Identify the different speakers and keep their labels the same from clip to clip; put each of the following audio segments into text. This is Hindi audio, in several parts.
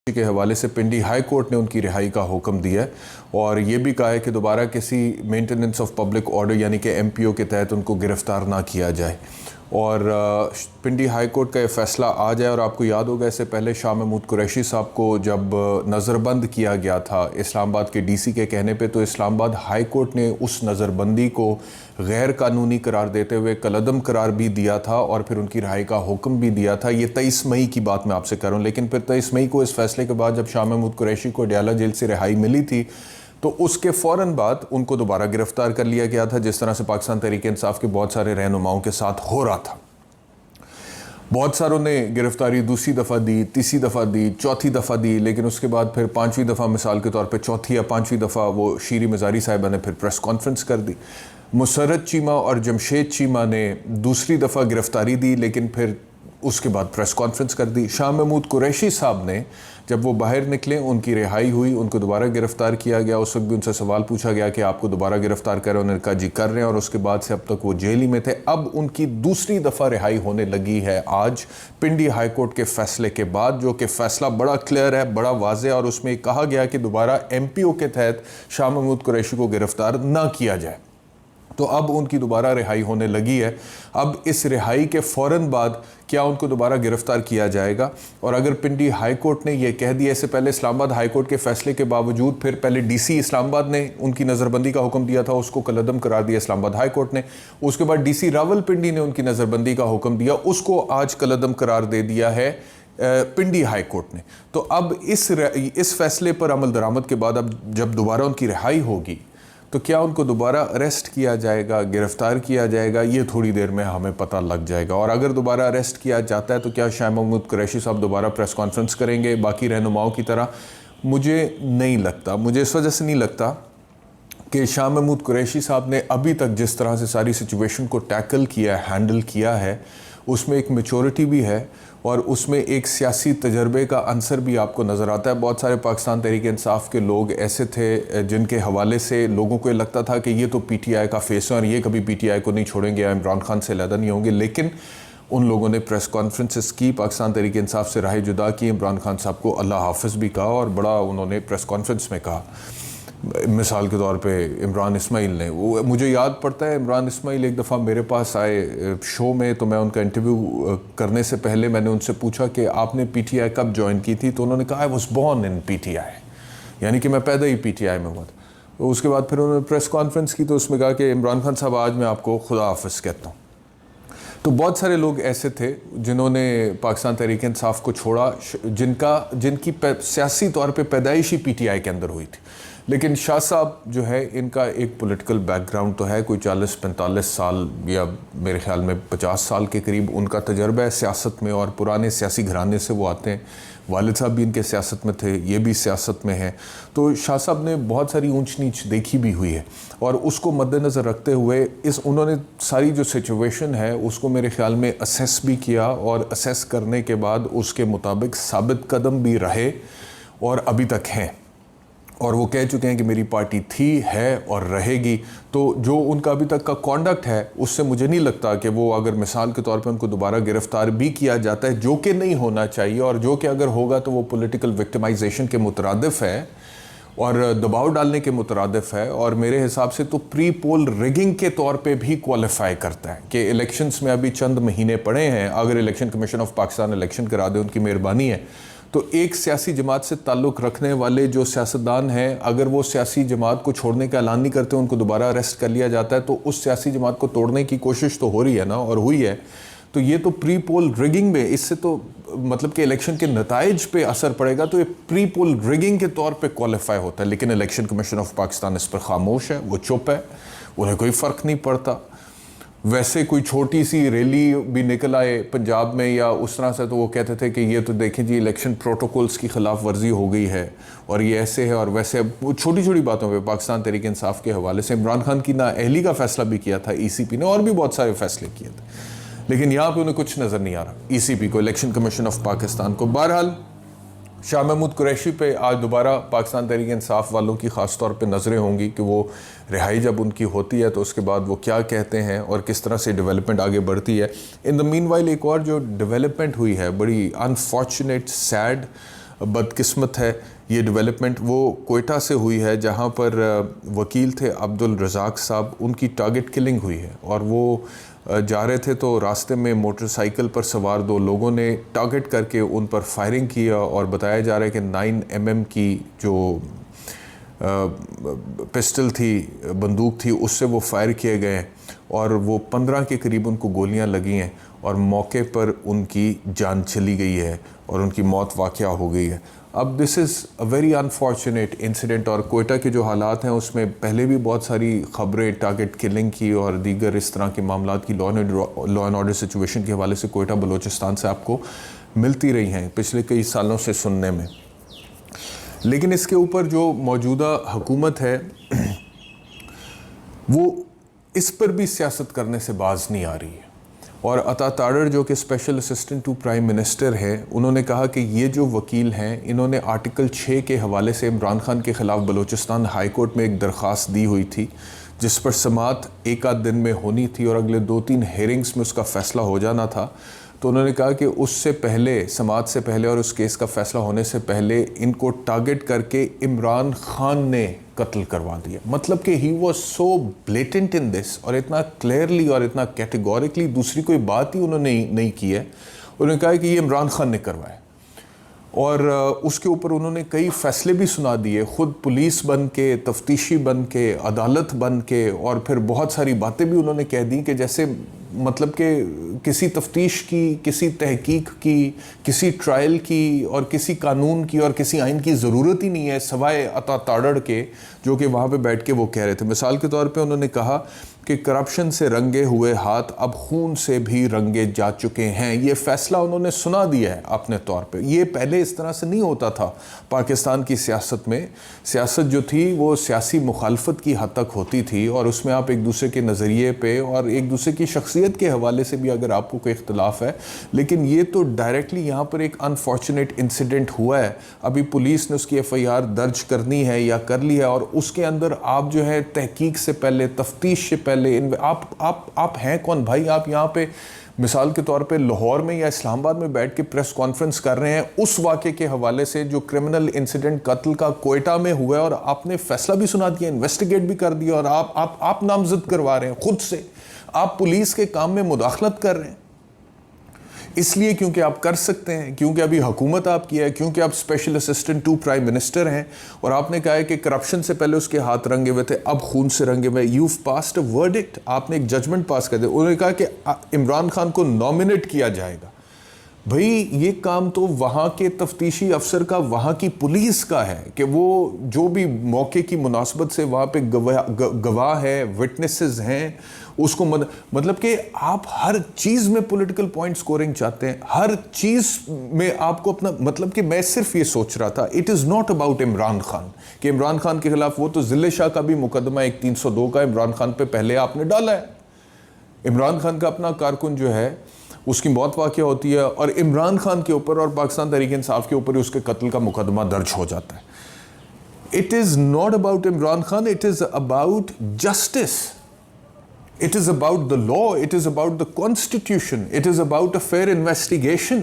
Speaker 1: के हवाले से पिंडी हाई कोर्ट ने उनकी रिहाई का हुक्म दिया है और ये भी कहा है कि दोबारा किसी मेंटेनेंस ऑफ पब्लिक ऑर्डर यानी कि एमपीओ के तहत उनको गिरफ़्तार ना किया जाए। और पिंडी हाई कोर्ट का ये फ़ैसला आ जाए। और आपको याद होगा इससे पहले शाह महमूद कुरैशी साहब को जब नज़रबंद किया गया था इस्लामाबाद के डीसी के कहने पे, तो इस्लामाबाद हाई कोर्ट ने उस नज़रबंदी को गैर कानूनी करार देते हुए कलअदम करार भी दिया था और फिर उनकी रिहाई का हुक्म भी दिया था। ये 23 मई की बात मैं आपसे कर रहा हूँ। लेकिन फिर 23 मई को इस फैसले के बाद जब शाह महमूद कुरैशी को डयाला जेल से रिहाई मिली थी तो उसके फ़ौरन बाद उनको दोबारा गिरफ़्तार कर लिया गया था, जिस तरह से पाकिस्तान तहरीक इंसाफ के बहुत सारे रहनुमाओं के साथ हो रहा था। बहुत सारों ने गिरफ़्तारी दूसरी दफ़ा दी, तीसरी दफ़ा दी, चौथी दफ़ा दी, लेकिन उसके बाद फिर पाँचवीं दफ़ा मिसाल के तौर पे चौथी या पाँचवीं दफ़ा वो शीरी मज़ारी साहिबा ने फिर प्रेस कॉन्फ्रेंस कर दी। मुसर्रत चीमा और जमशेद चीमा ने दूसरी दफ़ा गिरफ़्तारी दी, लेकिन फिर उसके बाद प्रेस कॉन्फ्रेंस कर दी। शाह महमूद कुरैशी साहब ने जब वो बाहर निकले, उनकी रिहाई हुई, उनको दोबारा गिरफ़्तार किया गया। उस वक्त भी उनसे सवाल पूछा गया कि आपको दोबारा गिरफ़्तार कर रहे हैं, उन्होंने कहा जी कर रहे हैं। और उसके बाद से अब तक वो जेल ही में थे। अब उनकी दूसरी दफ़ा रिहाई होने लगी है आज पिंडी हाई कोर्ट के फ़ैसले के बाद, जो कि फ़ैसला बड़ा क्लियर है, बड़ा वाज़ेह, और उसमें कहा गया कि दोबारा एमपीओ के तहत शाह महमूद कुरैशी को गिरफ़्तार ना किया जाए। तो अब उनकी दोबारा रिहाई होने लगी है। अब इस रिहाई के फ़ौरन बाद क्या उनको दोबारा गिरफ़्तार किया जाएगा? और अगर पिंडी हाई कोर्ट ने यह कह दिया, इससे पहले इस्लामाबाद हाई कोर्ट के फ़ैसले के बावजूद फिर पहले डीसी इस्लामाबाद ने उनकी नज़रबंदी का हुक्म दिया था, उसको कलअदम करार दिया इस्लामाबाद हाई कोर्ट ने। उसके बाद डीसी रावलपिंडी ने उनकी नज़रबंदी का हुक्म दिया, उसको आज कलअदम करार दे दिया है पिंडी हाई कोर्ट ने। तो अब इस फैसले पर अमल दरामद के बाद अब जब दोबारा उनकी रिहाई होगी तो क्या उनको दोबारा अरेस्ट किया जाएगा, गिरफ़्तार किया जाएगा, ये थोड़ी देर में हमें पता लग जाएगा। और अगर दोबारा अरेस्ट किया जाता है तो क्या शाह महमूद कुरैशी साहब दोबारा प्रेस कॉन्फ्रेंस करेंगे बाकी रहनुमाओं की तरह? मुझे नहीं लगता। मुझे इस वजह से नहीं लगता कि शाह महमूद कुरैशी साहब ने अभी तक जिस तरह से सारी सिचुएशन को टैकल किया, हैंडल किया है, उसमें एक मैच्योरिटी भी है और उसमें एक सियासी तजर्बे का अंसर भी आपको नज़र आता है। बहुत सारे पाकिस्तान तहरीक इंसाफ के लोग ऐसे थे जिनके हवाले से लोगों को लगता था कि ये तो पीटीआई का फेस है और ये कभी पीटीआई को नहीं छोड़ेंगे या इमरान खान से अलहदा नहीं होंगे। लेकिन उन लोगों ने प्रेस कॉन्फ्रेंसेस की, पाकिस्तान तहरीक इंसाफ से राह जुदा की, इमरान खान साहब को अल्लाह हाफ़िज़ भी कहा और बड़ा उन्होंने प्रेस कॉन्फ्रेंस में कहा। मिसाल के तौर पे इमरान इस्माइल ने, वो मुझे याद पड़ता है, इमरान इस्माइल एक दफ़ा मेरे पास आए शो में, तो मैं उनका इंटरव्यू करने से पहले मैंने उनसे पूछा कि आपने पीटीआई कब ज्वाइन की थी? तो उन्होंने कहा I was born in PTI, यानी कि मैं पैदा ही पीटीआई में हुआ था। तो उसके बाद फिर उन्होंने प्रेस कॉन्फ्रेंस की तो उसमें कहा कि इमरान खान साहब आज मैं आपको खुदा हाफ़िज़ कहता हूँ। तो बहुत सारे लोग ऐसे थे जिन्होंने पाकिस्तान तहरीक इंसाफ को छोड़ा, जिनकी सियासी तौर पे पैदाइश ही पीटीआई के अंदर हुई थी। लेकिन शाह साहब जो है, इनका एक पॉलिटिकल बैकग्राउंड तो है, कोई 40-45 साल या मेरे ख्याल में 50 साल के करीब उनका तजर्बा है सियासत में और पुराने सियासी घराने से वो आते हैं। वालिद साहब भी इनके सियासत में थे, ये भी सियासत में हैं। तो शाह साहब ने बहुत सारी ऊंच नीच देखी भी हुई है और उसको मद्देनज़र रखते हुए उन्होंने सारी जो सिचुएशन है उसको मेरे ख्याल में असेस भी किया और असेस करने के बाद उसके मुताबिक साबित कदम भी रहे और अभी तक हैं। और वो कह चुके हैं कि मेरी पार्टी थी, है और रहेगी। तो जो उनका अभी तक का कॉन्डक्ट है उससे मुझे नहीं लगता कि वो, अगर मिसाल के तौर पे उनको दोबारा गिरफ़्तार भी किया जाता है, जो कि नहीं होना चाहिए और जो कि अगर होगा तो वो पॉलिटिकल विक्टिमाइजेशन के मुतरादिफ है और दबाव डालने के मुतरादिफ है और मेरे हिसाब से तो प्री पोल रिगिंग के तौर पे भी क्वालिफाई करता है कि इलेक्शंस में अभी चंद महीने पड़े हैं। अगर election commission of Pakistan election करा दे, उनकी मेहरबानी है, तो एक सियासी जमात से ताल्लुक़ रखने वाले जो सियासतदान हैं, अगर वो सियासी जमात को छोड़ने का ऐलान नहीं करते, उनको दोबारा अरेस्ट कर लिया जाता है, तो उस सियासी जमात को तोड़ने की कोशिश तो हो रही है ना, और हुई है। तो ये तो प्री पोल रिगिंग में, इससे तो मतलब कि इलेक्शन के नताइज पे असर पड़ेगा, तो ये प्री पोल रिगिंग के तौर पे क्वालिफाई होता है। लेकिन इलेक्शन कमीशन ऑफ पाकिस्तान इस पर खामोश है, वो चुप है, उन्हें कोई फ़र्क नहीं पड़ता। वैसे कोई छोटी सी रैली भी निकल आए पंजाब में या उस तरह से, तो वो कहते थे कि ये तो देखें जी इलेक्शन प्रोटोकॉल्स की खिलाफ वर्जी हो गई है और ये ऐसे है और वैसे। छोटी छोटी बातों पे पाकिस्तान तहरीक इंसाफ के हवाले से इमरान खान की नाअहली का फ़ैसला भी किया था ईसीपी ने, और भी बहुत सारे फ़ैसले किए थे, लेकिन यहाँ पे उन्हें कुछ नज़र नहीं आ रहा ईसीपी को, इलेक्शन कमीशन ऑफ पाकिस्तान को। बहरहाल शाह महमूद कुरैशी पे आज दोबारा पाकिस्तान तहरीक इंसाफ वालों की ख़ास तौर पे नज़रें होंगी कि वो रिहाई जब उनकी होती है तो उसके बाद वो क्या कहते हैं और किस तरह से डेवलपमेंट आगे बढ़ती है। इन द मीनवाइल एक और जो डेवलपमेंट हुई है, बड़ी अनफॉर्चुनेट, सैड, बदकिस्मत है ये डेवलपमेंट। वो कोयटा से हुई है जहाँ पर वकील थे अब्दुल रज़ाक साहब, उनकी टारगेट किलिंग हुई है और वो जा रहे थे तो रास्ते में मोटरसाइकिल पर सवार 2 लोगों ने टारगेट करके उन पर फायरिंग किया और बताया जा रहा है कि 9 mm की जो पिस्टल थी, बंदूक थी, उससे वो फायर किए गए और वो 15 के करीब उनको गोलियां लगी हैं और मौके पर उनकी जान चली गई है और उनकी मौत वाक़या हो गई है। अब this is a very unfortunate incident और कोयटा के जो हालात हैं उसमें पहले भी बहुत सारी ख़बरें टारगेट किलिंग की और दीगर इस तरह के मामलात की लॉ एंड ऑर्डर सिचुएशन के हवाले से कोयटा बलूचिस्तान से आपको मिलती रही हैं पिछले कई सालों से सुनने में। लेकिन इसके ऊपर जो मौजूदा हुकूमत है वो इस पर भी सियासत करने से बाज नहीं आ रही है। और अता ताड़र जो कि special assistant to prime minister हैं, उन्होंने कहा कि ये जो वकील हैं इन्होंने आर्टिकल 6 के हवाले से इमरान खान के ख़िलाफ़ बलूचिस्तान हाई कोर्ट में एक दरख्वास्त दी हुई थी जिस पर समाअत एक आध दिन में होनी थी और अगले 2-3 हेयरिंग्स में उसका फ़ैसला हो जाना था। तो उन्होंने कहा कि उससे पहले, समाअत से पहले और उस केस का फ़ैसला होने से पहले इनको टारगेट करके इमरान खान ने कत्ल करवा दिया। मतलब कि he was so blatant in this, और इतना क्लियरली और इतना कैटेगोरिकली दूसरी कोई बात ही उन्होंने नहीं की है। उन्होंने कहा कि ये इमरान खान ने करवाया और उसके ऊपर उन्होंने कई फ़ैसले भी सुना दिए, ख़ुद पुलिस बन के, तफ्तीशी बन के, अदालत बन के, और फिर बहुत सारी बातें भी उन्होंने कह दी कि जैसे मतलब कि किसी तफ्तीश की, किसी तहकीक की, किसी ट्रायल की और किसी कानून की और किसी आइन की ज़रूरत ही नहीं है सवाए अता ताड़र के, जो कि वहाँ पे बैठ के वो कह रहे थे। मिसाल के तौर पे उन्होंने कहा कि करप्शन से रंगे हुए हाथ अब खून से भी रंगे जा चुके हैं। ये फ़ैसला उन्होंने सुना दिया है अपने तौर पे। ये पहले इस तरह से नहीं होता था पाकिस्तान की सियासत में। सियासत जो थी वो सियासी मुखालफत की हद तक होती थी और उसमें आप एक दूसरे के नज़रिए पे और एक दूसरे की शख्सियत के हवाले से भी अगर आपको कोई इख्तलाफ है, लेकिन ये तो डायरेक्टली यहाँ पर एक अनफॉर्चुनेट इंसिडेंट हुआ है। अभी पुलिस ने उसकी FIR दर्ज करनी है या कर ली है और उसके अंदर आप जो है तहकीक से पहले, तफ्तीश से पहले, आप हैं कौन भाई? आप यहाँ पे मिसाल के तौर पे लाहौर में या इस्लामाबाद में बैठ के प्रेस कॉन्फ्रेंस कर रहे हैं उस वाक़े के हवाले से जो क्रिमिनल इंसिडेंट कत्ल का कोयटा में हुआ है, और आपने फैसला भी सुना दिया, इन्वेस्टिगेट भी कर दिया और आप नामजद करवा रहे हैं खुद से। आप पुलिस के काम में मुदाखलत कर रहे हैं इसलिए क्योंकि आप कर सकते हैं, क्योंकि अभी हुकूमत आपकी है, क्योंकि आप special assistant to prime minister हैं और आपने कहा है कि करप्शन से पहले उसके हाथ रंगे हुए थे, अब खून से रंगे हुए। यू पास्ड अ वर्डिक्ट, आपने एक जजमेंट पास कर दिया। उन्होंने कहा कि इमरान खान को नॉमिनेट किया जाएगा। भाई ये काम तो वहाँ के तफ्तीशी अफसर का, वहाँ की पुलिस का है कि वो जो भी मौके की मुनासबत से वहाँ पे गवाह है, विटनेसेस हैं, उसको मतलब कि आप हर चीज़ में पॉलिटिकल पॉइंट स्कोरिंग चाहते हैं, हर चीज़ में आपको अपना, मतलब कि मैं सिर्फ ये सोच रहा था, it is not about Imran Khan कि इमरान खान के खिलाफ वो तो जिले शाह का भी मुकदमा एक 302 का इमरान खान पे पहले आपने डाला है। इमरान खान का अपना कारकुन जो है उसकी मौत वाक़या होती है और इमरान खान के ऊपर और पाकिस्तान तहरीक इंसाफ के ऊपर उसके कत्ल का मुकदमा दर्ज हो जाता है। It is not about Imran Khan, it is about justice, it is about the law, it is about the constitution, it is about a fair investigation,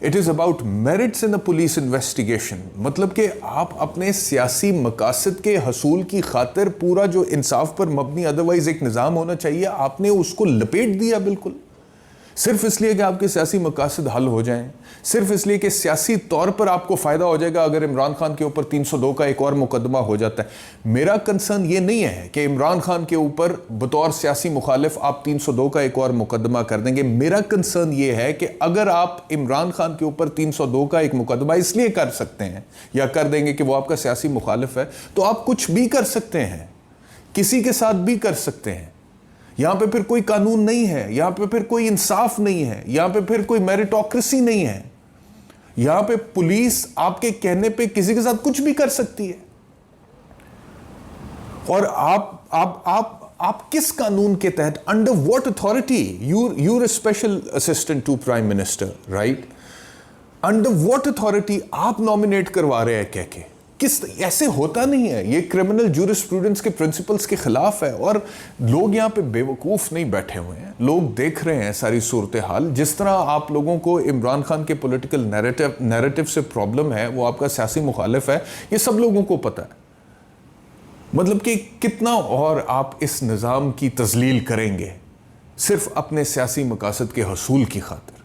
Speaker 1: it is about merits in a police investigation। मतलब कि आप अपने सियासी मकासद के हसूल की खातिर पूरा जो इंसाफ पर मबनी अदरवाइज एक निज़ाम होना चाहिए, आपने उसको लपेट दिया बिल्कुल, सिर्फ इसलिए कि आपके सियासी मकासद हल हो जाएं, सिर्फ इसलिए कि सियासी तौर पर आपको फ़ायदा हो जाएगा अगर इमरान खान के ऊपर 302 का एक और मुकदमा हो जाता है। मेरा कंसर्न ये नहीं है कि इमरान खान के ऊपर बतौर सियासी मुखालिफ आप 302 का एक और मुकदमा कर देंगे। मेरा कंसर्न ये है कि अगर आप इमरान खान के ऊपर 302 का एक मुकदमा इसलिए कर सकते हैं या कर देंगे कि वो आपका सियासी मुखालिफ है, तो आप कुछ भी कर सकते हैं, किसी के साथ भी कर सकते हैं। यहां पे फिर कोई कानून नहीं है, यहां पे फिर कोई इंसाफ नहीं है, यहां पे फिर कोई मेरिटोक्रेसी नहीं है। यहां पे पुलिस आपके कहने पे किसी के साथ कुछ भी कर सकती है। और आप किस कानून के तहत, under what authority? Your special assistant to prime minister, right? Under what authority आप नॉमिनेट करवा रहे हैं कह के? किस ऐसे होता नहीं है, ये क्रिमिनल जूरिस्प्रूडेंस के प्रिंसिपल्स के खिलाफ है। और लोग यहाँ पे बेवकूफ़ नहीं बैठे हुए हैं, लोग देख रहे हैं सारी सूरत हाल। जिस तरह आप लोगों को इमरान खान के पॉलिटिकल नैरेटिव से प्रॉब्लम है, वो आपका सियासी मुखालिफ है, ये सब लोगों को पता है। मतलब कि कितना और आप इस निज़ाम की तज़लील करेंगे सिर्फ अपने सियासी मकासद के हसूल की खातिर।